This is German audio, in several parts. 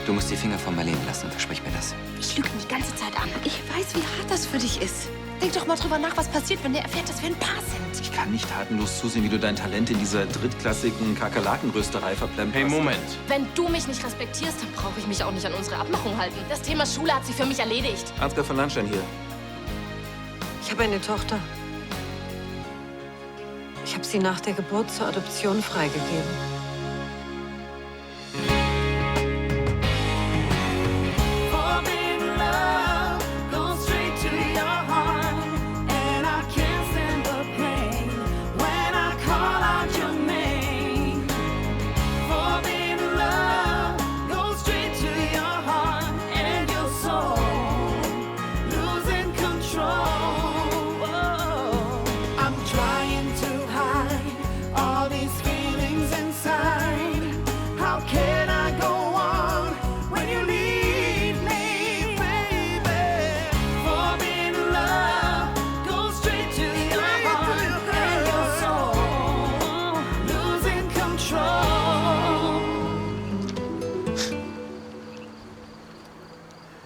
Du musst die Finger von Marlene lassen, versprich mir das. Ich lüge ihn die ganze Zeit an. Ich weiß, wie hart das für dich ist. Denk doch mal drüber nach, was passiert, wenn der erfährt, dass wir ein Paar sind. Ich kann nicht tatenlos zusehen, wie du dein Talent in dieser drittklassigen Kakerlakenrösterei verplemperst. Hey, Moment. Wenn du mich nicht respektierst, dann brauche ich mich auch nicht an unsere Abmachung halten. Das Thema Schule hat sich für mich erledigt. Ansgar von Landstein hier. Ich habe eine Tochter. Ich habe sie nach der Geburt zur Adoption freigegeben.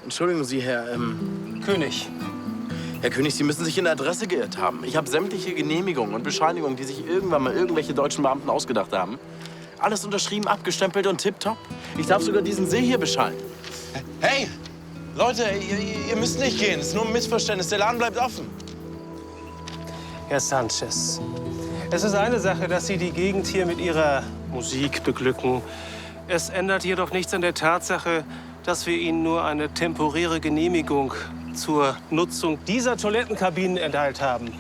Entschuldigen Sie, Herr König. Herr König, Sie müssen sich in der Adresse geirrt haben. Ich habe sämtliche Genehmigungen und Bescheinigungen, die sich irgendwann mal irgendwelche deutschen Beamten ausgedacht haben. Alles unterschrieben, abgestempelt und tipptopp. Ich darf sogar diesen See hier beschallen. Hey, Leute, ihr müsst nicht gehen. Es ist nur ein Missverständnis. Der Laden bleibt offen. Herr Sanchez, es ist eine Sache, dass Sie die Gegend hier mit Ihrer Musik beglücken. Es ändert jedoch nichts an der Tatsache, dass wir Ihnen nur eine temporäre Genehmigung zur Nutzung dieser Toilettenkabinen erteilt haben.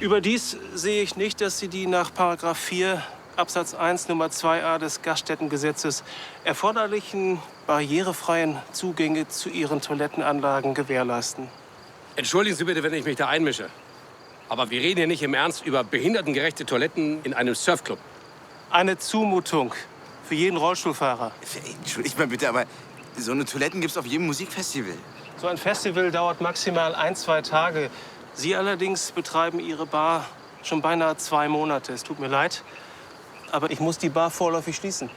Überdies sehe ich nicht, dass Sie die nach § 4 Absatz 1 Nummer 2a des Gaststättengesetzes erforderlichen barrierefreien Zugänge zu Ihren Toilettenanlagen gewährleisten. Entschuldigen Sie bitte, wenn ich mich da einmische. Aber wir reden hier nicht im Ernst über behindertengerechte Toiletten in einem Surfclub. Eine Zumutung für jeden Rollstuhlfahrer. Entschuldigt mal bitte, aber so eine Toiletten gibt's auf jedem Musikfestival. So ein Festival dauert maximal 1-2 Tage. Sie allerdings betreiben Ihre Bar schon beinahe 2 Monate. Es tut mir leid, aber ich muss die Bar vorläufig schließen.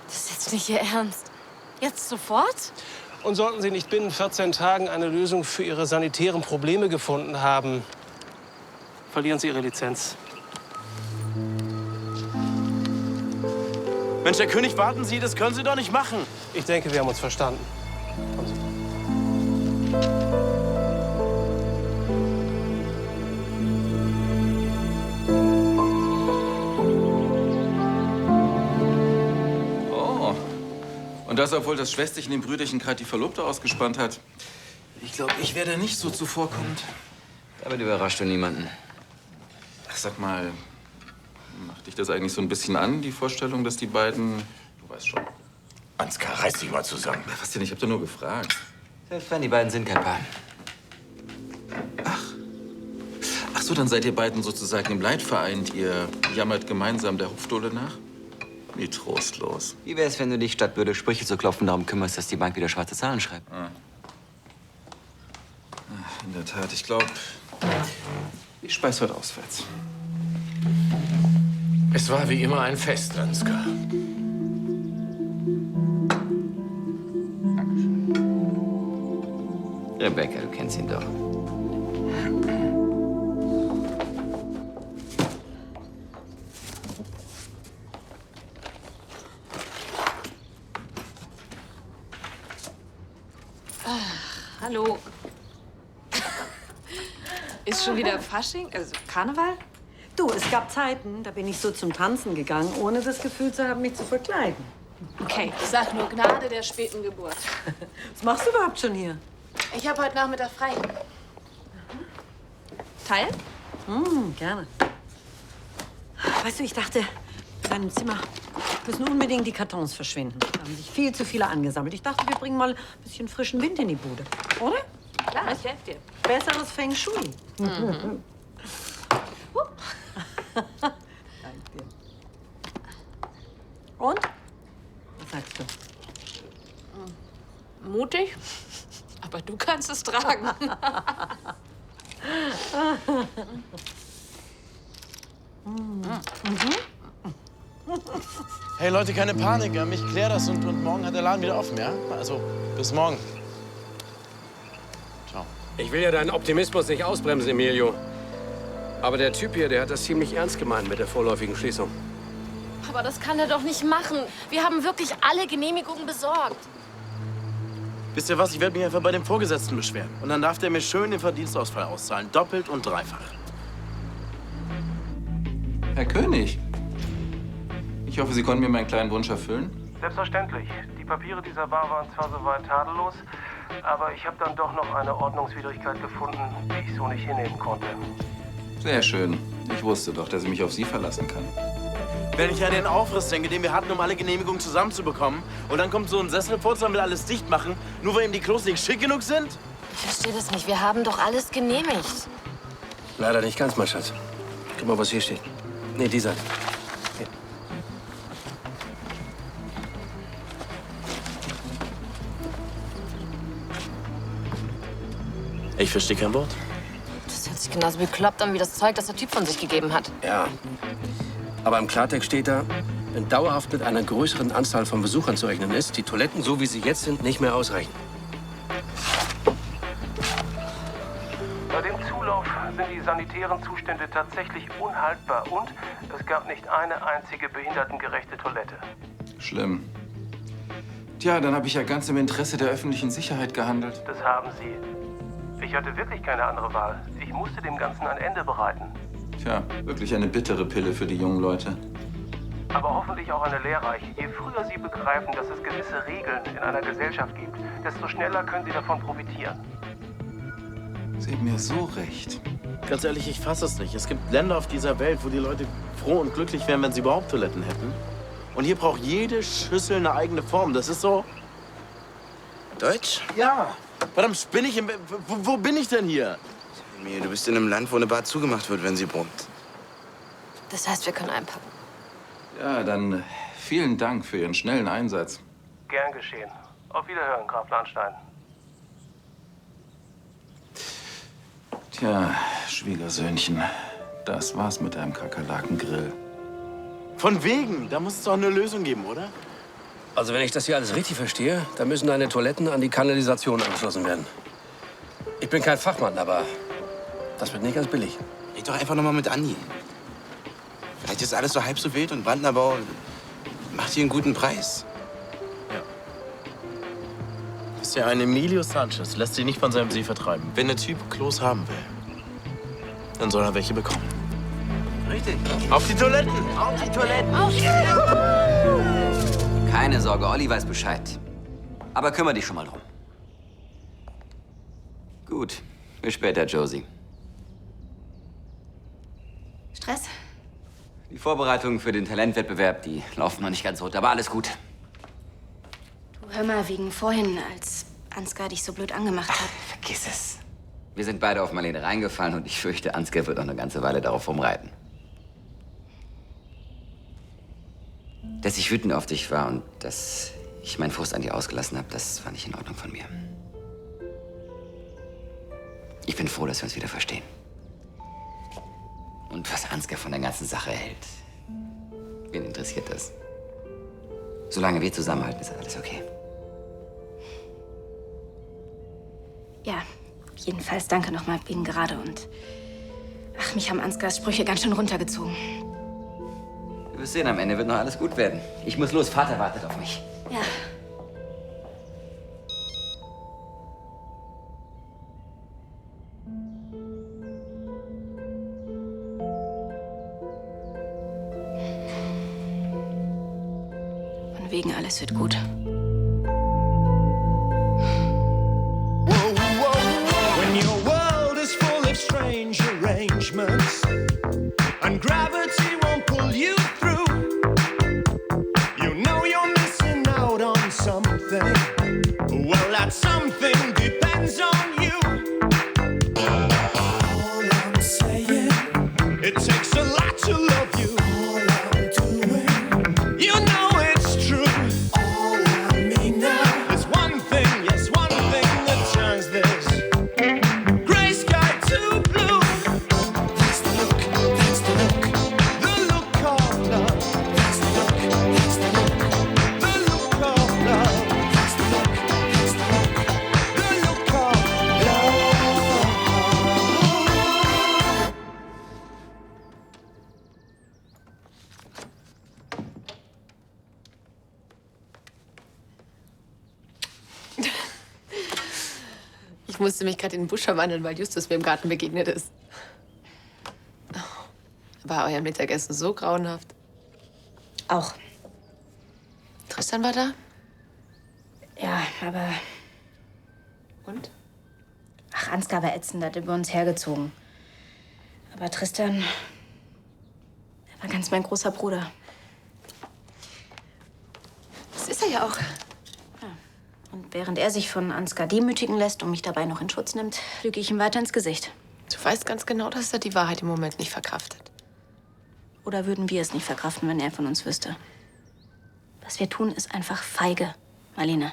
Das ist jetzt nicht Ihr Ernst. Jetzt sofort? Und sollten Sie nicht binnen 14 Tagen eine Lösung für Ihre sanitären Probleme gefunden haben, verlieren Sie Ihre Lizenz. Mensch, Herr König, warten Sie, das können Sie doch nicht machen. Ich denke, wir haben uns verstanden. Kommen Sie. Oh. Und das, obwohl das Schwesterchen dem Brüderchen gerade die Verlobte ausgespannt hat. Ich glaube, ich wäre da nicht so zuvorkommend. Damit überrascht du niemanden. Ach, sag mal, macht dich das eigentlich so ein bisschen an, die Vorstellung, dass die beiden... Du weißt schon. Ansgar, reiß dich mal zusammen. Was denn? Ich hab doch nur gefragt. Selbst wenn, die beiden sind kein Paar. Ach so, dann seid ihr beiden sozusagen im Leid vereint. Ihr jammert gemeinsam der Hofdohle nach? Wie trostlos. Wie wär's, wenn du dich statt blöde Sprüche zu klopfen darum kümmerst, dass die Bank wieder schwarze Zahlen schreibt? Ach, in der Tat, ich glaube, ich speise heute auswärts. Es war wie immer ein Fest, Ansgar. Rebecca, du kennst ihn doch. Hallo. Ist schon wieder Fasching? Also Karneval? Du, es gab Zeiten, da bin ich so zum Tanzen gegangen, ohne das Gefühl zu haben, mich zu verkleiden. Okay, ich sag nur Gnade der späten Geburt. Was machst du überhaupt schon hier? Ich habe heute Nachmittag frei. Teil? Gerne. Weißt du, ich dachte, in deinem Zimmer müssen unbedingt die Kartons verschwinden. Da haben sich viel zu viele angesammelt. Ich dachte, wir bringen mal ein bisschen frischen Wind in die Bude. Oder? Klar, ich helfe dir. Besseres Feng Shui. Danke dir. Und? Was sagst du? Mutig, aber du kannst es tragen. Hey Leute, keine Panik. Ich klär das und morgen hat der Laden wieder offen, ja? Also, bis morgen. Ciao. Ich will ja deinen Optimismus nicht ausbremsen, Emilio. Aber der Typ hier, der hat das ziemlich ernst gemeint mit der vorläufigen Schließung. Aber das kann er doch nicht machen. Wir haben wirklich alle Genehmigungen besorgt. Wisst ihr was? Ich werde mich einfach bei dem Vorgesetzten beschweren. Und dann darf der mir schön den Verdienstausfall auszahlen. Doppelt und dreifach. Herr König, ich hoffe, Sie konnten mir meinen kleinen Wunsch erfüllen. Selbstverständlich. Die Papiere dieser Bar waren zwar soweit tadellos, aber ich habe dann doch noch eine Ordnungswidrigkeit gefunden, die ich so nicht hinnehmen konnte. Sehr schön. Ich wusste doch, dass ich mich auf Sie verlassen kann. Wenn ich an den Aufriss denke, den wir hatten, um alle Genehmigungen zusammenzubekommen, und dann kommt so ein Sesselputzer und will alles dicht machen, nur weil ihm die Klos nicht schick genug sind? Ich verstehe das nicht. Wir haben doch alles genehmigt. Leider nicht ganz, mein Schatz. Guck mal, was hier steht. Nee, die Seite. Hier. Ich verstehe kein Wort. Das hört sich genauso bekloppt an wie das Zeug, das der Typ von sich gegeben hat. Ja. Aber im Klartext steht da, wenn dauerhaft mit einer größeren Anzahl von Besuchern zu rechnen ist, die Toiletten, so wie sie jetzt sind, nicht mehr ausreichen. Bei dem Zulauf sind die sanitären Zustände tatsächlich unhaltbar und es gab nicht eine einzige behindertengerechte Toilette. Schlimm. Tja, dann habe ich ja ganz im Interesse der öffentlichen Sicherheit gehandelt. Das haben Sie. Ich hatte wirklich keine andere Wahl. Ich musste dem Ganzen ein Ende bereiten. Tja, wirklich eine bittere Pille für die jungen Leute. Aber hoffentlich auch eine lehrreiche. Je früher Sie begreifen, dass es gewisse Regeln in einer Gesellschaft gibt, desto schneller können Sie davon profitieren. Sie haben mir so recht. Ganz ehrlich, ich fasse es nicht. Es gibt Länder auf dieser Welt, wo die Leute froh und glücklich wären, wenn sie überhaupt Toiletten hätten. Und hier braucht jede Schüssel eine eigene Form. Das ist so... Deutsch? Ja. Verdammt, spinne ich im... Wo bin ich denn hier? Emil, du bist in einem Land, wo eine Bar zugemacht wird, wenn sie brummt. Das heißt, wir können einpacken. Ja, dann vielen Dank für Ihren schnellen Einsatz. Gern geschehen. Auf Wiederhören, Graf Lahnstein. Tja, Schwiegersöhnchen, das war's mit deinem Kakerlakengrill. Von wegen. Da muss es doch eine Lösung geben, oder? Also wenn ich das hier alles richtig verstehe, dann müssen deine Toiletten an die Kanalisation angeschlossen werden. Ich bin kein Fachmann, aber das wird nicht ganz billig. Red doch einfach noch mal mit Andi. Vielleicht ist alles so halb so wild und Brandnerbau macht hier einen guten Preis. Ja. Ist ja ein Emilio Sanchez. Lässt sich nicht von seinem See vertreiben. Wenn der Typ Klos haben will, dann soll er welche bekommen. Richtig. Auf die Toiletten! Auf die Toiletten! Keine Sorge, Olli weiß Bescheid. Aber kümmere dich schon mal drum. Gut. Bis später, Josie. Stress? Die Vorbereitungen für den Talentwettbewerb, die laufen noch nicht ganz rund, aber alles gut. Du, hör mal, wegen vorhin, als Ansgar dich so blöd angemacht hat. Vergiss es. Wir sind beide auf Marlene reingefallen und ich fürchte, Ansgar wird noch eine ganze Weile darauf rumreiten. Dass ich wütend auf dich war und dass ich meinen Frust an dir ausgelassen habe, das war nicht in Ordnung von mir. Ich bin froh, dass wir uns wieder verstehen. Und was Ansgar von der ganzen Sache hält, wen interessiert das? Solange wir zusammenhalten, ist alles okay. Ja, jedenfalls danke nochmal wegen gerade und... Ach, mich haben Ansgars Sprüche ganz schön runtergezogen. Du wirst sehen, am Ende wird noch alles gut werden. Ich muss los, Vater wartet auf mich. Ja. Von wegen, alles wird gut. When your world is full of strange arrangements and gravity won't pull you through, you know you're missing out on something. Well, that something depends on you. All I'm saying, it takes a lot to love you. All I'm doing, you know it's true. All I mean now is one thing, yes, one thing that turns this gray sky to blue. That's the look, the look of love. That's the look, Ich musste mich gerade in den Busch verwandeln, weil Justus mir im Garten begegnet ist. War euer Mittagessen so grauenhaft? Auch. Tristan war da? Ja, aber... Und? Ach, Ansgar war ätzend, hat über uns hergezogen. Aber Tristan... Er war ganz mein großer Bruder. Das ist er ja auch. Und während er sich von Ansgar demütigen lässt und mich dabei noch in Schutz nimmt, lüge ich ihm weiter ins Gesicht. Du weißt ganz genau, dass er die Wahrheit im Moment nicht verkraftet. Oder würden wir es nicht verkraften, wenn er von uns wüsste? Was wir tun, ist einfach feige, Marlene.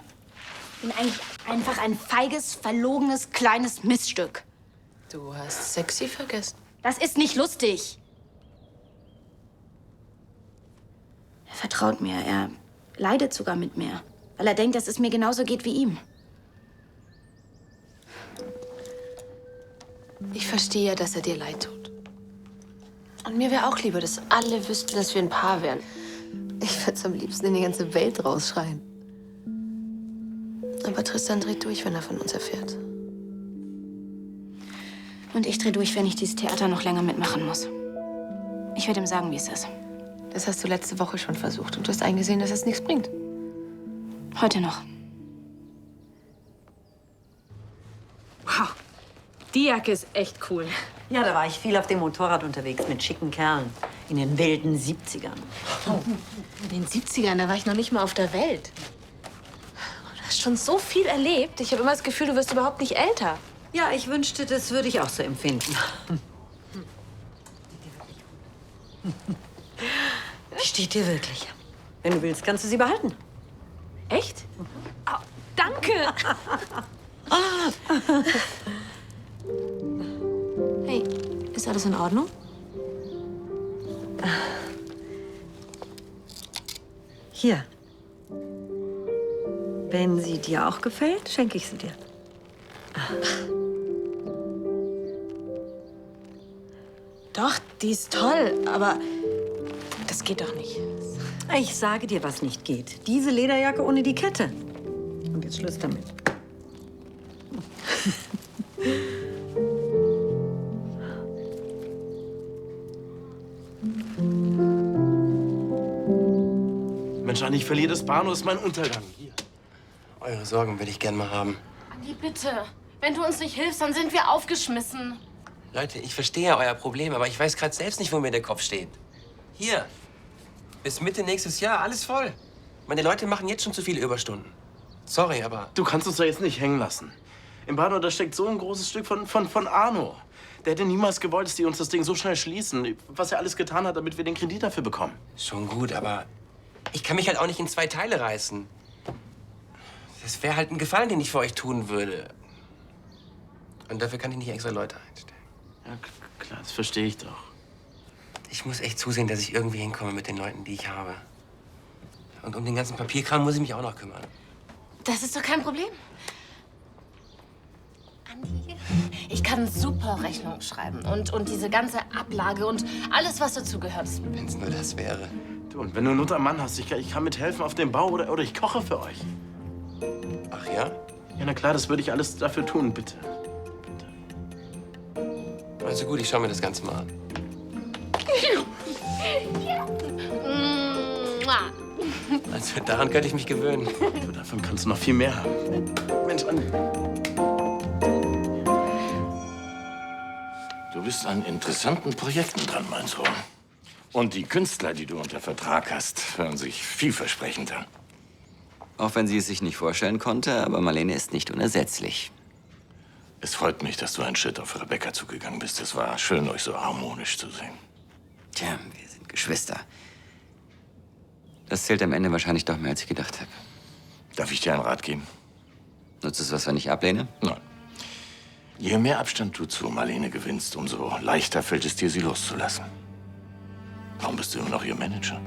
Ich bin eigentlich einfach ein feiges, verlogenes, kleines Miststück. Du hast sexy vergessen. Das ist nicht lustig. Er vertraut mir. Er leidet sogar mit mir. Weil er denkt, dass es mir genauso geht wie ihm. Ich verstehe ja, dass er dir leid tut. Und mir wäre auch lieber, dass alle wüssten, dass wir ein Paar wären. Ich würde es am liebsten in die ganze Welt rausschreien. Aber Tristan dreht durch, wenn er von uns erfährt. Und ich drehe durch, wenn ich dieses Theater noch länger mitmachen muss. Ich werde ihm sagen, wie es ist. Das hast du letzte Woche schon versucht. Und du hast eingesehen, dass es nichts bringt. Heute noch. Wow, die Jacke ist echt cool. Ja, da war ich viel auf dem Motorrad unterwegs mit schicken Kerlen. In den wilden 70ern. Oh, in den 70ern, da war ich noch nicht mal auf der Welt. Du hast schon so viel erlebt. Ich habe immer das Gefühl, du wirst überhaupt nicht älter. Ja, ich wünschte, das würde ich auch so empfinden. Die steht dir wirklich. Wenn du willst, kannst du sie behalten. Echt? Oh, danke. Hey, ist alles in Ordnung? Hier. Wenn sie dir auch gefällt, schenke ich sie dir. Doch, die ist toll, aber das geht doch nicht. Ich sage dir, was nicht geht. Diese Lederjacke ohne die Kette. Und jetzt Schluss damit. Mensch, Anni, ich verliere das Bahnhof, ist mein Untergang. Hier. Eure Sorgen will ich gern mal haben. Andi, bitte. Wenn du uns nicht hilfst, dann sind wir aufgeschmissen. Leute, ich verstehe ja euer Problem, aber ich weiß gerade selbst nicht, wo mir der Kopf steht. Hier, bis Mitte nächstes Jahr, alles voll. Meine Leute machen jetzt schon zu viele Überstunden. Sorry, aber... Du kannst uns da jetzt nicht hängen lassen. Im Bahnhof, da steckt so ein großes Stück von Arno. Der hätte niemals gewollt, dass die uns das Ding so schnell schließen. Was er alles getan hat, damit wir den Kredit dafür bekommen. Schon gut, aber ich kann mich halt auch nicht in 2 Teile reißen. Das wäre halt ein Gefallen, den ich für euch tun würde. Und dafür kann ich nicht extra Leute einstellen. Ja, klar, das verstehe ich doch. Ich muss echt zusehen, dass ich irgendwie hinkomme mit den Leuten, die ich habe. Und um den ganzen Papierkram muss ich mich auch noch kümmern. Das ist doch kein Problem. Andi, ich kann super Rechnungen schreiben. Und diese ganze Ablage und alles, was dazugehört. Wenn es nur das wäre. Du, und wenn du Not am Mann hast, ich kann mithelfen auf dem Bau oder ich koche für euch. Ach ja? Ja, na klar, das würde ich alles dafür tun, bitte. Also gut, ich schaue mir das Ganze mal an. Also daran könnte ich mich gewöhnen. Du, davon kannst du noch viel mehr haben. Mensch, Andi. Du bist an interessanten Projekten dran, mein Sohn. Und die Künstler, die du unter Vertrag hast, hören sich vielversprechend an. Auch wenn sie es sich nicht vorstellen konnte, aber Marlene ist nicht unersetzlich. Es freut mich, dass du einen Schritt auf Rebecca zugegangen bist. Es war schön, euch so harmonisch zu sehen. Tja, wir sind Geschwister. Das zählt am Ende wahrscheinlich doch mehr, als ich gedacht habe. Darf ich dir einen Rat geben? Nutzt es was, wenn ich ablehne? Nein. Je mehr Abstand du zu Marlene gewinnst, umso leichter fällt es dir, sie loszulassen. Warum bist du immer noch ihr Manager?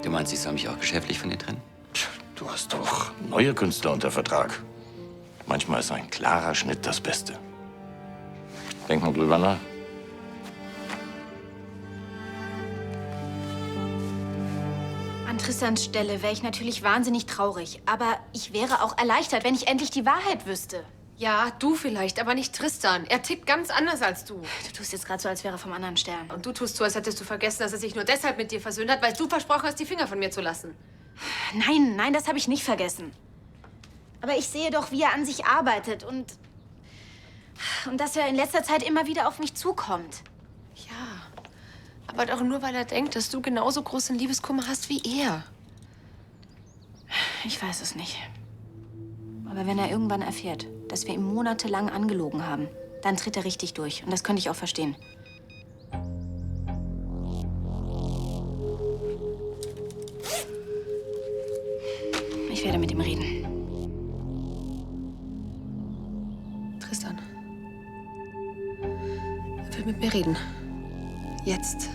Du meinst, ich soll mich auch geschäftlich von ihr trennen? Du hast doch neue Künstler unter Vertrag. Manchmal ist ein klarer Schnitt das Beste. Denk mal drüber nach. An Tristans Stelle wäre ich natürlich wahnsinnig traurig. Aber ich wäre auch erleichtert, wenn ich endlich die Wahrheit wüsste. Ja, du vielleicht, aber nicht Tristan. Er tickt ganz anders als du. Du tust jetzt gerade so, als wäre er vom anderen Stern. Und du tust so, als hättest du vergessen, dass er sich nur deshalb mit dir versöhnt hat, weil du versprochen hast, die Finger von mir zu lassen. Nein, nein, das habe ich nicht vergessen. Aber ich sehe doch, wie er an sich arbeitet und dass er in letzter Zeit immer wieder auf mich zukommt. Ja, aber doch nur, weil er denkt, dass du genauso großen Liebeskummer hast wie er. Ich weiß es nicht. Aber wenn er irgendwann erfährt, dass wir ihn monatelang angelogen haben, dann tritt er richtig durch. Und das könnte ich auch verstehen. Ich werde mit ihm reden. Tristan. Er will mit mir reden. Jetzt.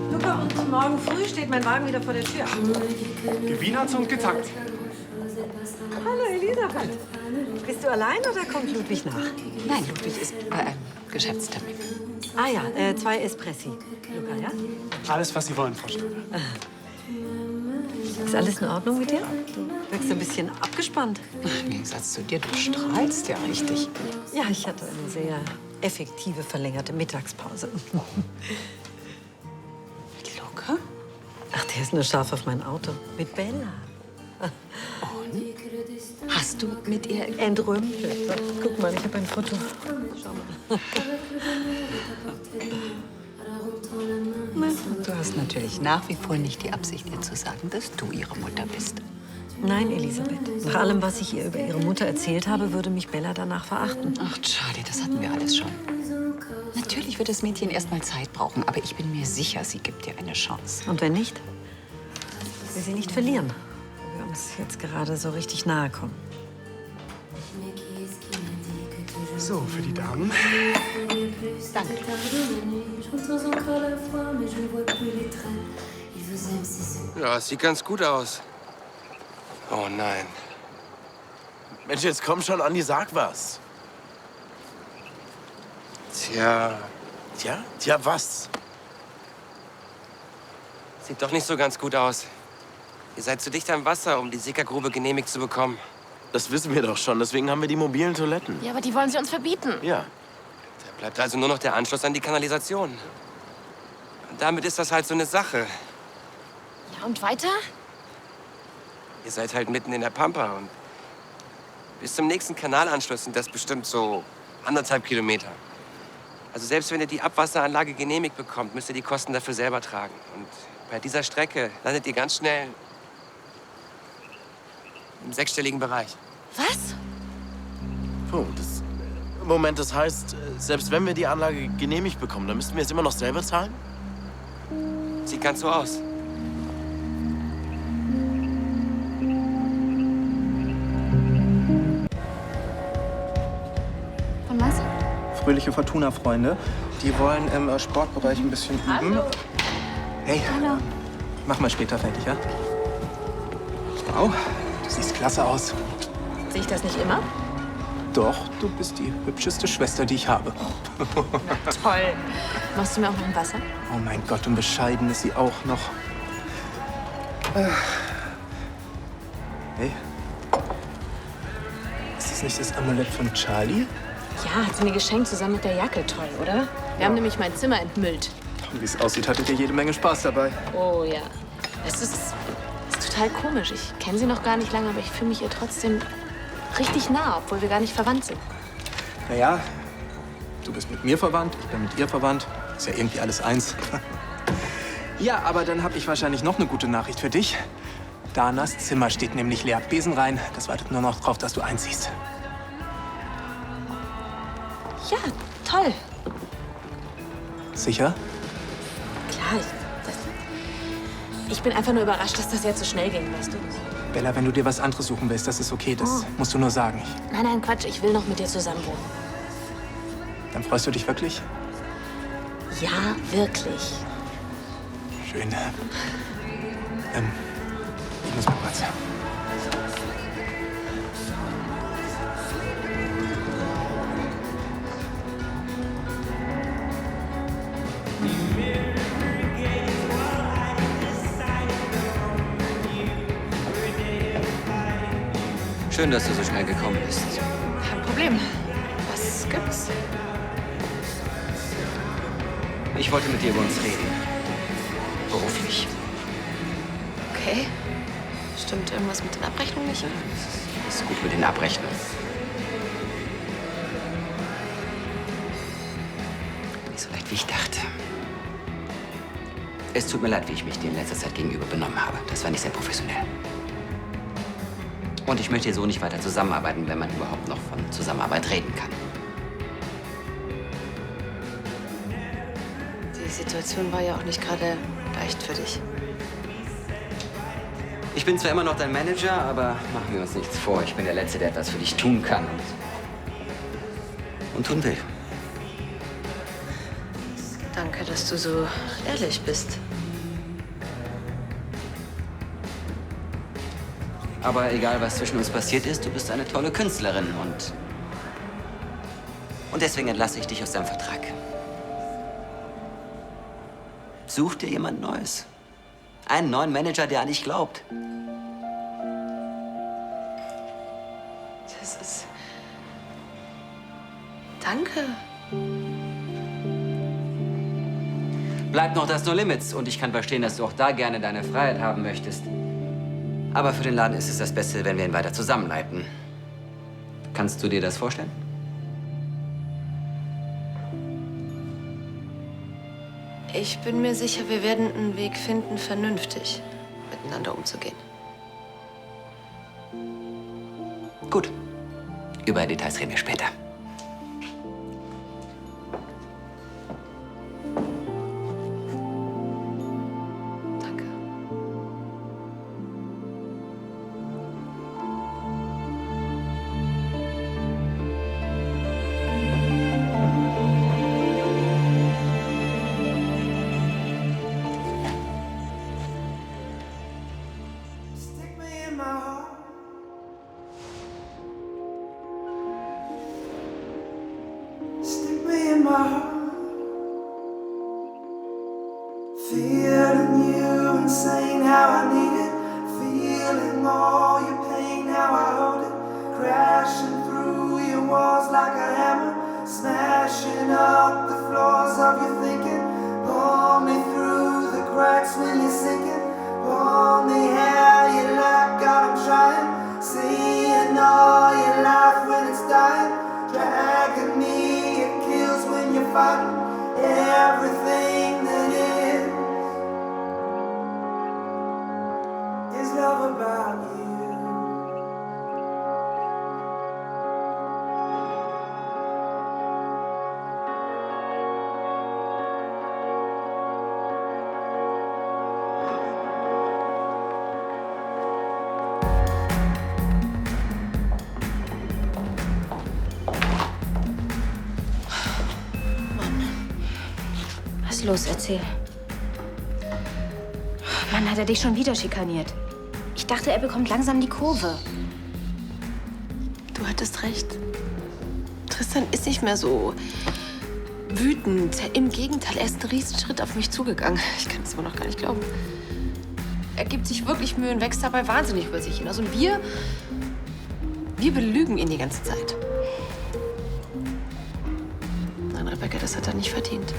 Luca, und morgen früh steht mein Wagen wieder vor der Tür. Die Wiener zum Getakt. Hallo, Elisabeth. Bist du allein oder kommt Ludwig nach? Nein, Ludwig ist bei einem Geschäftstermin. Ah ja, 2 Espressi. Luca, ja? Alles, was Sie wollen, Frau Schneider. Ist alles in Ordnung mit dir? Du wirkst ein bisschen abgespannt. Im Gegensatz zu dir, du strahlst ja richtig. Ja, ich hatte eine sehr effektive, verlängerte Mittagspause. Mit Luca? Ach, der ist nur scharf auf mein Auto. Mit Bella. Und? Hast du mit ihr entrümpelt? Guck mal, ich habe ein Foto. Schau mal. Du hast natürlich nach wie vor nicht die Absicht, ihr zu sagen, dass du ihre Mutter bist. Nein, Elisabeth. Nach allem, was ich ihr über ihre Mutter erzählt habe, würde mich Bella danach verachten. Ach, Charlie, das hatten wir alles schon. Natürlich wird das Mädchen erst mal Zeit brauchen, aber ich bin mir sicher, sie gibt dir eine Chance. Und wenn nicht? Ich will sie nicht verlieren, wo wir uns jetzt gerade so richtig nahe kommen. So, für die Damen. Danke. Ja, es sieht ganz gut aus. Oh nein. Mensch, jetzt komm schon, Andi, sag was. Tja. Tja? Tja, was? Sieht doch nicht so ganz gut aus. Ihr seid zu dicht am Wasser, um die Sickergrube genehmigt zu bekommen. Das wissen wir doch schon, deswegen haben wir die mobilen Toiletten. Ja, aber die wollen sie uns verbieten. Ja. Da bleibt also nur noch der Anschluss an die Kanalisation. Und damit ist das halt so eine Sache. Ja, und weiter? Ihr seid halt mitten in der Pampa und bis zum nächsten Kanalanschluss sind das bestimmt so 1,5 Kilometer. Also selbst wenn ihr die Abwasseranlage genehmigt bekommt, müsst ihr die Kosten dafür selber tragen. Und bei dieser Strecke landet ihr ganz schnell im 6-stelligen Bereich. Was? Puh, Moment, das heißt, selbst wenn wir die Anlage genehmigt bekommen, dann müssten wir es immer noch selber zahlen? Sieht ganz so aus. Und was? Fröhliche Fortuna-Freunde. Die wollen im Sportbereich ein bisschen üben. Hallo. Hey, Hallo. mach mal später fertig, ja? Wow, du siehst klasse aus. Sehe ich das nicht immer? Doch, du bist die hübscheste Schwester, die ich habe. Toll. Machst du mir auch noch ein Wasser? Oh mein Gott, und bescheiden ist sie auch noch. Hey. Ist das nicht das Amulett von Charlie? Ja, hat sie mir geschenkt, zusammen mit der Jacke. Toll, oder? Wir haben nämlich mein Zimmer entmüllt. Wie es aussieht, hattet ihr jede Menge Spaß dabei. Oh ja. Es ist total komisch. Ich kenne sie noch gar nicht lange, aber ich fühle mich ihr trotzdem richtig nah, obwohl wir gar nicht verwandt sind. Naja, du bist mit mir verwandt, ich bin mit ihr verwandt. Ist ja irgendwie alles eins. Ja, aber dann habe ich wahrscheinlich noch eine gute Nachricht für dich. Danas Zimmer steht nämlich leer. Besen rein. Das wartet nur noch drauf, dass du einziehst. Ja, toll. Sicher? Klar, ich bin einfach nur überrascht, dass das jetzt so schnell ging, weißt du? Bella, wenn du dir was anderes suchen willst, das ist okay. Das musst du nur sagen. Nein, Quatsch. Ich will noch mit dir zusammen wohnen. Dann freust du dich wirklich? Ja, wirklich. Schön. Ich muss mal kurz. Schön, dass du so schnell gekommen bist. Kein Problem. Was gibt's? Ich wollte mit dir über uns reden. Beruflich. Okay. Stimmt irgendwas mit den Abrechnungen nicht? Es ist gut mit den Abrechnungen. Nicht so leicht, wie ich dachte. Es tut mir leid, wie ich mich dir in letzter Zeit gegenüber benommen habe. Das war nicht sehr professionell. Und ich möchte hier so nicht weiter zusammenarbeiten, wenn man überhaupt noch von Zusammenarbeit reden kann. Die Situation war ja auch nicht gerade leicht für dich. Ich bin zwar immer noch dein Manager, aber machen wir uns nichts vor. Ich bin der Letzte, der etwas für dich tun kann und tun will. Danke, dass du so ehrlich bist. Aber egal, was zwischen uns passiert ist, du bist eine tolle Künstlerin und deswegen entlasse ich dich aus deinem Vertrag. Such dir jemand Neues. Einen neuen Manager, der an dich glaubt. Das ist... Danke. Bleibt noch das No Limits und ich kann verstehen, dass du auch da gerne deine Freiheit haben möchtest. Aber für den Laden ist es das Beste, wenn wir ihn weiter zusammenleiten. Kannst du dir das vorstellen? Ich bin mir sicher, wir werden einen Weg finden, vernünftig miteinander umzugehen. Gut. Über Details reden wir später. Stick me in my heart. Feeling you and saying how I need it. Feeling all your pain, how I hold it. Crashing through your walls like a hammer. Smashing up the floors of your thinking. Pull me through the cracks when you're sinking. Pull me how you like, God, I'm trying. Seeing all your life when it's dying. Dragging me, it kills when you're fighting. Everything that is love about you. Was ist los? Erzähl. Mann, hat er dich schon wieder schikaniert. Ich dachte, er bekommt langsam die Kurve. Du hattest recht. Tristan ist nicht mehr so wütend. Im Gegenteil, er ist einen Riesenschritt auf mich zugegangen. Ich kann es immer noch gar nicht glauben. Er gibt sich wirklich Mühe und wächst dabei wahnsinnig über sich hinaus. Und wir belügen ihn die ganze Zeit. Nein, Rebecca, das hat er nicht verdient.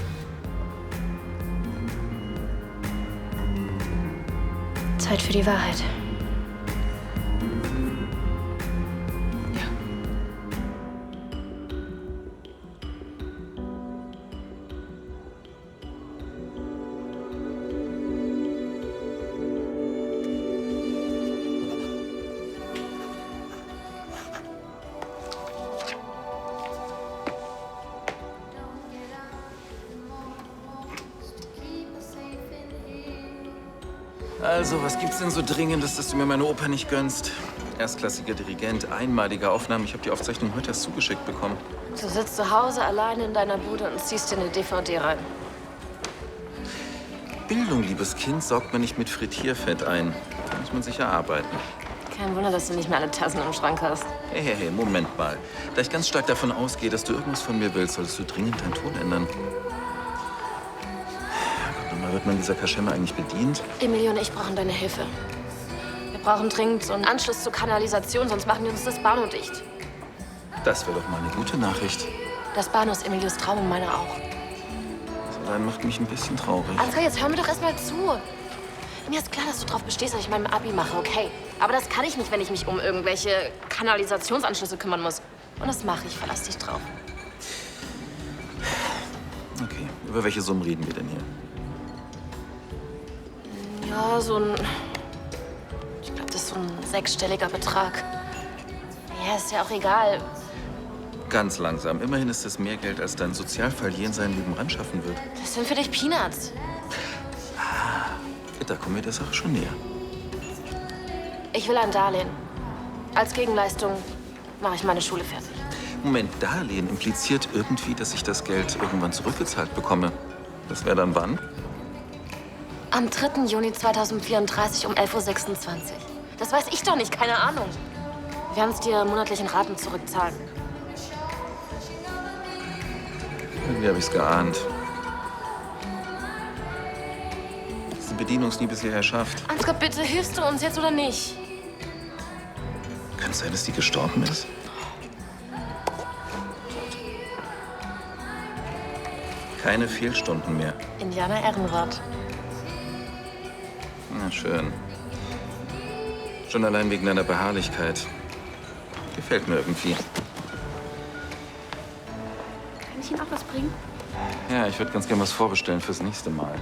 Zeit für die Wahrheit. Also, was gibt's denn so Dringendes, dass du mir meine Oper nicht gönnst? Erstklassiger Dirigent, einmalige Aufnahmen. Ich habe die Aufzeichnung heute erst zugeschickt bekommen. Du sitzt zu Hause alleine in deiner Bude und ziehst dir eine DVD rein. Bildung, liebes Kind, saugt man nicht mit Frittierfett ein. Da muss man sich erarbeiten. Kein Wunder, dass du nicht mehr alle Tassen im Schrank hast. Hey, Moment mal. Da ich ganz stark davon ausgehe, dass du irgendwas von mir willst, solltest du dringend deinen Ton ändern. Gott, nochmal, wird man dieser Kaschemme eigentlich bedient? Emilio und ich brauchen deine Hilfe. Wir brauchen dringend so einen Anschluss zur Kanalisation, sonst machen die uns das Bahnhof dicht. Das wäre doch mal eine gute Nachricht. Das Bahnhof ist Emilios Traum und meiner auch. Das allein macht mich ein bisschen traurig. Ansgar, jetzt hör mir doch erstmal zu. Mir ist klar, dass du darauf bestehst, dass ich mein Abi mache, okay? Aber das kann ich nicht, wenn ich mich um irgendwelche Kanalisationsanschlüsse kümmern muss. Und das mache ich, verlass dich drauf. Okay, über welche Summen reden wir denn hier? Ja, so ein... Ich glaube, das ist so ein 6-stelliger Betrag. Ja, ist ja auch egal. Ganz langsam. Immerhin ist das mehr Geld, als dein Sozialfall je in seinem Leben ran schaffen wird. Das sind für dich Peanuts. Da kommen wir der Sache schon näher. Ich will ein Darlehen. Als Gegenleistung mache ich meine Schule fertig. Moment, Darlehen impliziert irgendwie, dass ich das Geld irgendwann zurückgezahlt bekomme. Das wäre dann wann? Am 3. Juni 2034 um 11:26 Uhr. Das weiß ich doch nicht, keine Ahnung. Wir werden es dir monatlich in Raten zurückzahlen. Irgendwie habe ich es geahnt. Diese Bedienungsliebe ist hierher schafft. Ansgar, bitte, hilfst du uns jetzt oder nicht? Kann es sein, dass die gestorben ist? Keine Fehlstunden mehr. Indianer Ehrenwort. Na schön. Schon allein wegen deiner Beharrlichkeit. Gefällt mir irgendwie. Kann ich Ihnen auch was bringen? Ja, ich würde ganz gern was vorbestellen fürs nächste Mal.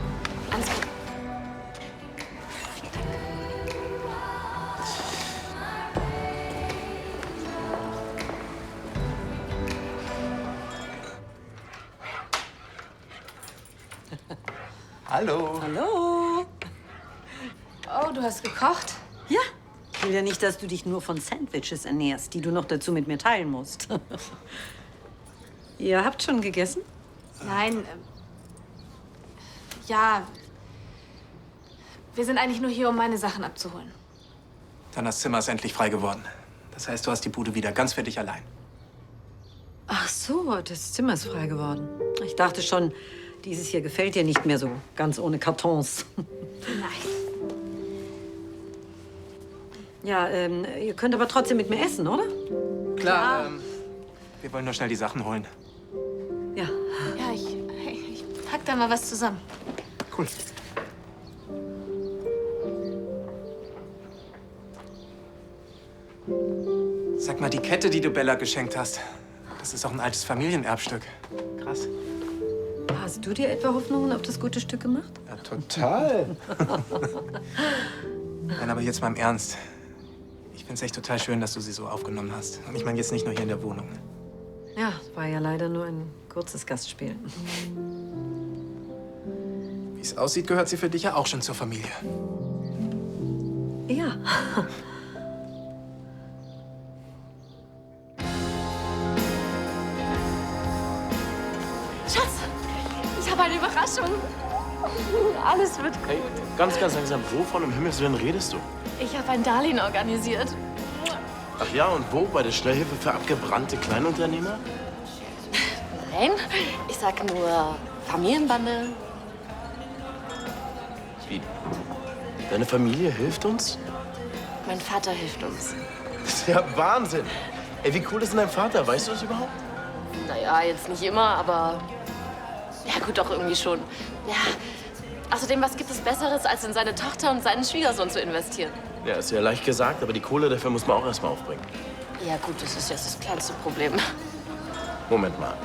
Ansgar. Hallo. Hallo. Oh, du hast gekocht? Ja. Ich will ja nicht, dass du dich nur von Sandwiches ernährst, die du noch dazu mit mir teilen musst. Ihr habt schon gegessen? Nein. Ja. Wir sind eigentlich nur hier, um meine Sachen abzuholen. Danas Zimmer ist endlich frei geworden. Das heißt, du hast die Bude wieder ganz für dich allein. Ach so, das Zimmer ist frei geworden. Ich dachte schon, dieses hier gefällt dir nicht mehr so, ganz ohne Kartons. Nein. Ja, ihr könnt aber trotzdem mit mir essen, oder? Klar, wir wollen nur schnell die Sachen holen. Ja. Ja, ich pack da mal was zusammen. Cool. Sag mal, die Kette, die du Bella geschenkt hast, das ist auch ein altes Familienerbstück. Krass. Hast du dir etwa Hoffnungen auf das gute Stück gemacht? Ja, total. Nein, aber jetzt mal im Ernst. Ich find's echt total schön, dass du sie so aufgenommen hast. Und ich meine jetzt nicht nur hier in der Wohnung. Ja, war ja leider nur ein kurzes Gastspiel. Wie es aussieht, gehört sie für dich ja auch schon zur Familie. Ja. Schatz, ich habe eine Überraschung. Alles wird gut. Hey, ganz langsam, wovon im Himmels Willen redest du? Ich habe ein Darlehen organisiert. Ach ja, und wo? Bei der Schnellhilfe für abgebrannte Kleinunternehmer? Nein, ich sag nur Familienbande. Wie? Deine Familie hilft uns? Mein Vater hilft uns. Das ist ja Wahnsinn. Ey, wie cool ist denn dein Vater? Weißt du das überhaupt? Naja, jetzt nicht immer, aber... Ja gut, doch irgendwie schon. Ja, außerdem, was gibt es Besseres, als in seine Tochter und seinen Schwiegersohn zu investieren? Ja, ist ja leicht gesagt, aber die Kohle dafür muss man auch erst mal aufbringen. Ja gut, das ist jetzt das kleinste Problem. Moment mal,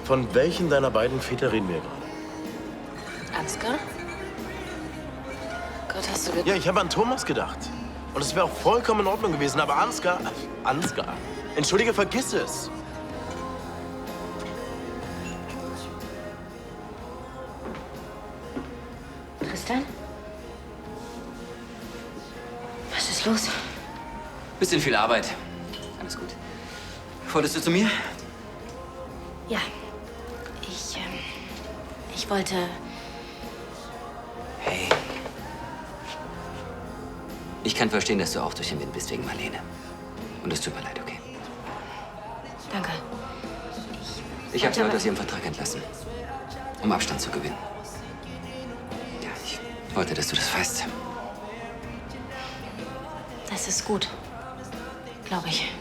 von welchen deiner beiden Väter reden wir gerade? Ansgar? Gott, hast du Ja, ich habe an Thomas gedacht. Und es wäre auch vollkommen in Ordnung gewesen, aber Ansgar... Ansgar. Entschuldige, vergiss es. Tristan? Was ist los? Bisschen viel Arbeit. Alles gut. Wolltest du zu mir? Ja, ich wollte... Hey. Ich kann verstehen, dass du auch durch den Wind bist wegen Marlene. Und es tut mir leid, okay? Danke. Ich habe sie heute aus ihrem Vertrag entlassen, um Abstand zu gewinnen. Ja, ich wollte, dass du das weißt. Das ist gut. Glaube ich.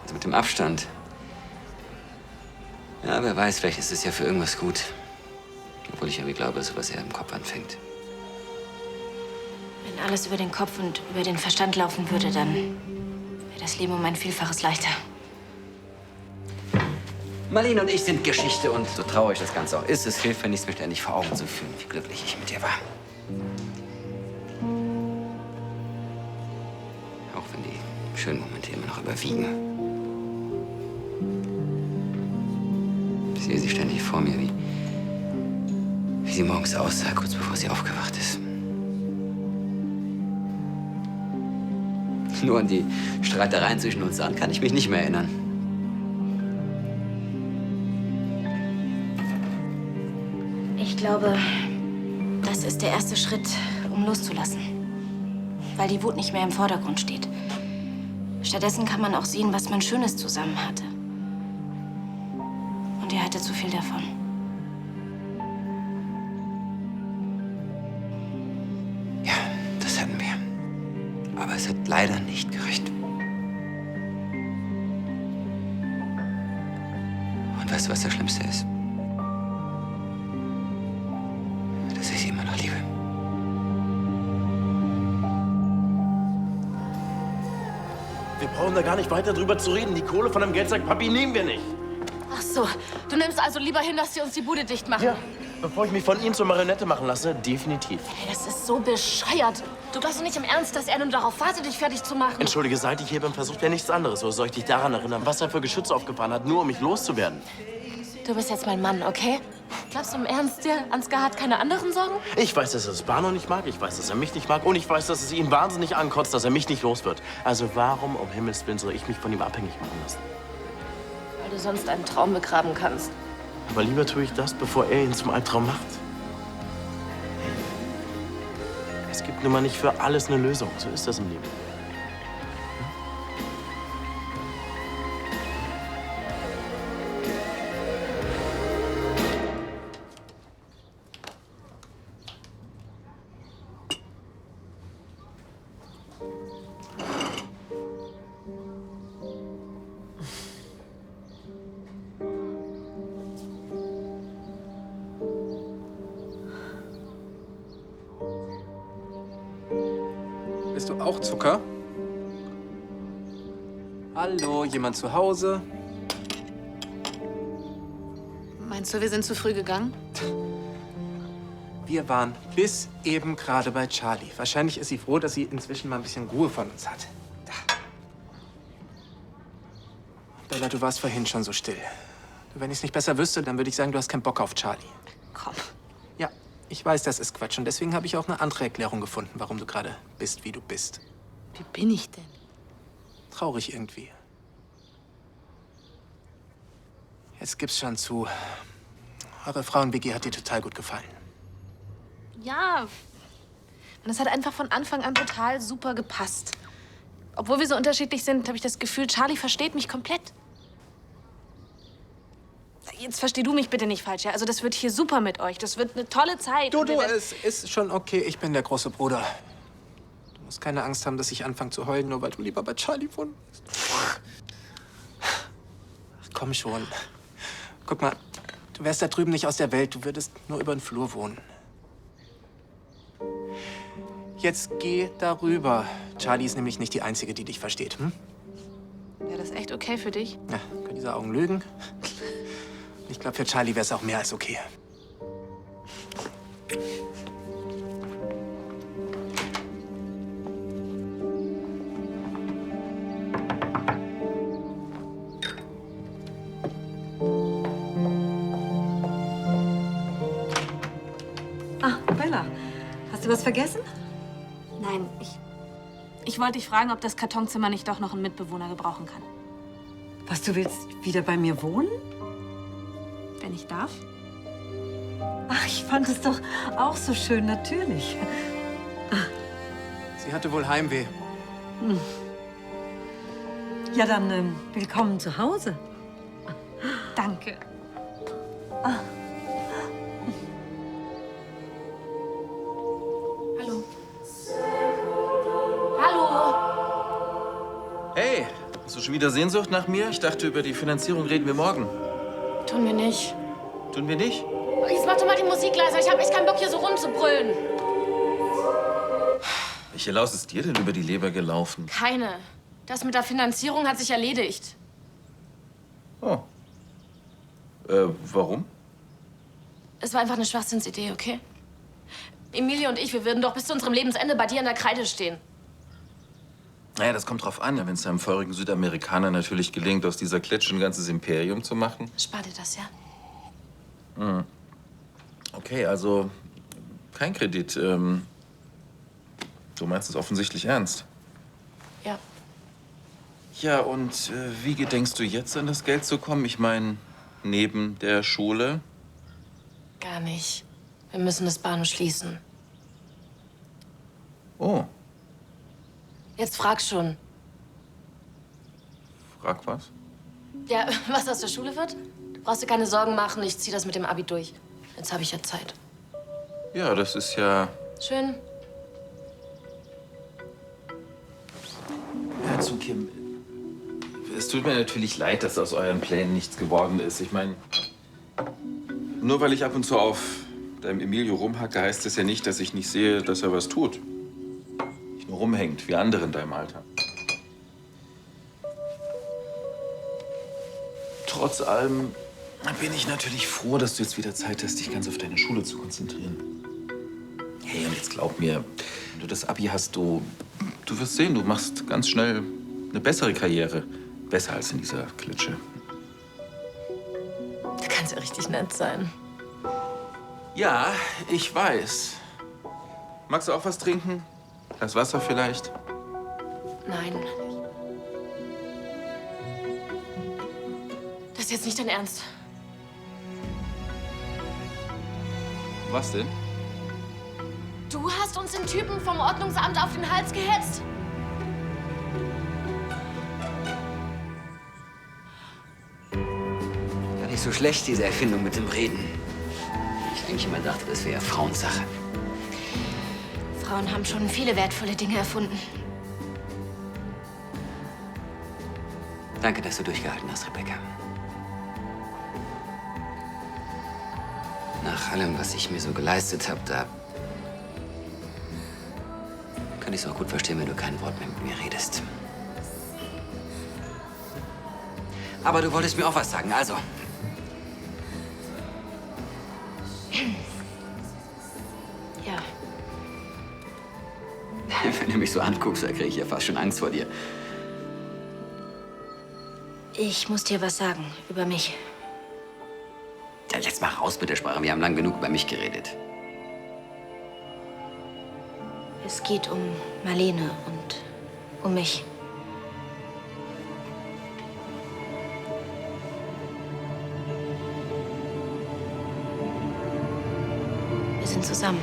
Also mit dem Abstand. Ja, wer weiß, vielleicht ist es ja für irgendwas gut. Obwohl ich irgendwie glaube, dass sowas eher im Kopf anfängt. Wenn alles über den Kopf und über den Verstand laufen würde, dann wäre das Leben um ein Vielfaches leichter. Marlene und ich sind Geschichte und so traurig das Ganze auch ist, es hilft, wenn ich es mir ständig vor Augen zu fühlen, wie glücklich ich mit dir war. Auch wenn die schönen Momente immer noch überwiegen. Ich sehe sie ständig vor mir, wie sie morgens aussah, kurz bevor sie aufgewacht ist. Nur an die Streitereien zwischen uns an kann ich mich nicht mehr erinnern. Ich glaube, das ist der erste Schritt, um loszulassen. Weil die Wut nicht mehr im Vordergrund steht. Stattdessen kann man auch sehen, was man Schönes zusammen hatte. Und ihr hattet zu viel davon. Ja, das hatten wir. Aber es hat leider nicht gereicht. Und weißt du, was das Schlimmste ist? Dass ich sie immer noch liebe. Wir brauchen da gar nicht weiter drüber zu reden. Die Kohle von dem Geldsack Papi nehmen wir nicht. Ach so, du nimmst also lieber hin, dass sie uns die Bude dicht machen. Ja, bevor ich mich von ihm zur Marionette machen lasse, definitiv. Hey, das ist so bescheuert. Du glaubst doch nicht im Ernst, dass er nur darauf wartet, dich fertig zu machen. Entschuldige, seit ich hier bin, versucht er nichts anderes. Oder soll ich dich daran erinnern, was er für Geschütze aufgefahren hat, nur um mich loszuwerden? Du bist jetzt mein Mann, okay? Glaubst du im Ernst, dir Ansgar hat keine anderen Sorgen? Ich weiß, dass er das Bano nicht mag, ich weiß, dass er mich nicht mag und ich weiß, dass es ihn wahnsinnig ankotzt, dass er mich nicht los wird. Also warum um Himmels Willen soll ich mich von ihm abhängig machen lassen? Weil du sonst einen Traum begraben kannst. Aber lieber tue ich das, bevor er ihn zum Albtraum macht. Es gibt nun mal nicht für alles eine Lösung. So ist das im Leben. Bist du auch Zucker? Hallo, jemand zu Hause? Meinst du, wir sind zu früh gegangen? Wir waren bis eben gerade bei Charlie. Wahrscheinlich ist sie froh, dass sie inzwischen mal ein bisschen Ruhe von uns hat. Da. Bella, du warst vorhin schon so still. Wenn ich es nicht besser wüsste, dann würde ich sagen, du hast keinen Bock auf Charlie. Komm. Ja, ich weiß, das ist Quatsch. Und deswegen habe ich auch eine andere Erklärung gefunden, warum du gerade bist, wie du bist. Wie bin ich denn? Traurig irgendwie. Jetzt gib's schon zu. Eure Frauen-WG hat dir total gut gefallen. Ja. Und es hat einfach von Anfang an total super gepasst. Obwohl wir so unterschiedlich sind, habe ich das Gefühl, Charlie versteht mich komplett. Jetzt versteh du mich bitte nicht falsch, ja? Also das wird hier super mit euch. Das wird eine tolle Zeit. Du, Und wir werden- es ist schon okay. Ich bin der große Bruder. Du musst keine Angst haben, dass ich anfange zu heulen, nur weil du lieber bei Charlie wohnst. Ach, komm schon. Guck mal, du wärst da drüben nicht aus der Welt. Du würdest nur über den Flur wohnen. Jetzt geh darüber. Charlie ist nämlich nicht die Einzige, die dich versteht. Hm? Wäre das echt okay für dich? Ja, können diese Augen lügen? Ich glaube, für Charlie wäre es auch mehr als okay. Ah, Bella, hast du was vergessen? Nein, ich wollte dich fragen, ob das Kartonzimmer nicht doch noch einen Mitbewohner gebrauchen kann. Was, du willst wieder bei mir wohnen? Wenn ich darf. Ach, ich fand es doch auch so schön, natürlich. Sie hatte wohl Heimweh. Hm. Ja, dann willkommen zu Hause. Danke. Hallo. Hallo. Schon wieder Sehnsucht nach mir? Ich dachte, über die Finanzierung reden wir morgen. Tun wir nicht. Tun wir nicht? Jetzt mach doch mal die Musik leiser. Ich hab echt keinen Bock, hier so rumzubrüllen. Welche Laus ist dir denn über die Leber gelaufen? Keine. Das mit der Finanzierung hat sich erledigt. Oh. Warum? Es war einfach eine Schwachsinnsidee, okay? Emilie und ich, wir würden doch bis zu unserem Lebensende bei dir in der Kreide stehen. Naja, das kommt drauf an. Wenn es einem feurigen Südamerikaner natürlich gelingt, aus dieser Klitsche ein ganzes Imperium zu machen. Spar dir das, ja? Hm. Okay, also kein Kredit. Du meinst es offensichtlich ernst. Ja. Ja, und wie gedenkst du jetzt an das Geld zu kommen? Ich meine, neben der Schule? Gar nicht. Wir müssen das Bahnhof schließen. Oh, Jetzt frag schon. frag was? Ja, was aus der Schule wird? Du brauchst dir keine Sorgen machen. Ich zieh das mit dem Abi durch. Jetzt habe ich ja Zeit. Ja, das ist ja... Schön. Hör zu, Kim. Es tut mir natürlich leid, dass aus euren Plänen nichts geworden ist. Ich meine, nur weil ich ab und zu auf deinem Emilio rumhacke, heißt das ja nicht, dass ich nicht sehe, dass er was tut. Nicht nur rumhängt, wie andere in deinem Alter. Trotz allem bin ich natürlich froh, dass du jetzt wieder Zeit hast, dich ganz auf deine Schule zu konzentrieren. Hey, und jetzt glaub mir, wenn du das Abi hast, du wirst sehen, du machst ganz schnell eine bessere Karriere. Besser als in dieser Klitsche. Du kannst ja richtig nett sein. Ja, ich weiß. Magst du auch was trinken? Glas Wasser vielleicht? Nein. Das ist jetzt nicht dein Ernst. Was denn? Du hast uns den Typen vom Ordnungsamt auf den Hals gehetzt. Gar nicht so schlecht, diese Erfindung mit dem Reden. Ich eigentlich immer dachte, das wäre Frauensache. Frauen haben schon viele wertvolle Dinge erfunden. Danke, dass du durchgehalten hast, Rebecca. Nach allem, was ich mir so geleistet habe, da kann ich es auch gut verstehen, wenn du kein Wort mehr mit mir redest. Aber du wolltest mir auch was sagen, also. Ja. Wenn du mich so anguckst, da kriege ich ja fast schon Angst vor dir. Ich muss dir was sagen über mich. Ja, jetzt mach raus mit der Sprache. Wir haben lang genug über mich geredet. Es geht um Marlene und um mich. Wir sind zusammen.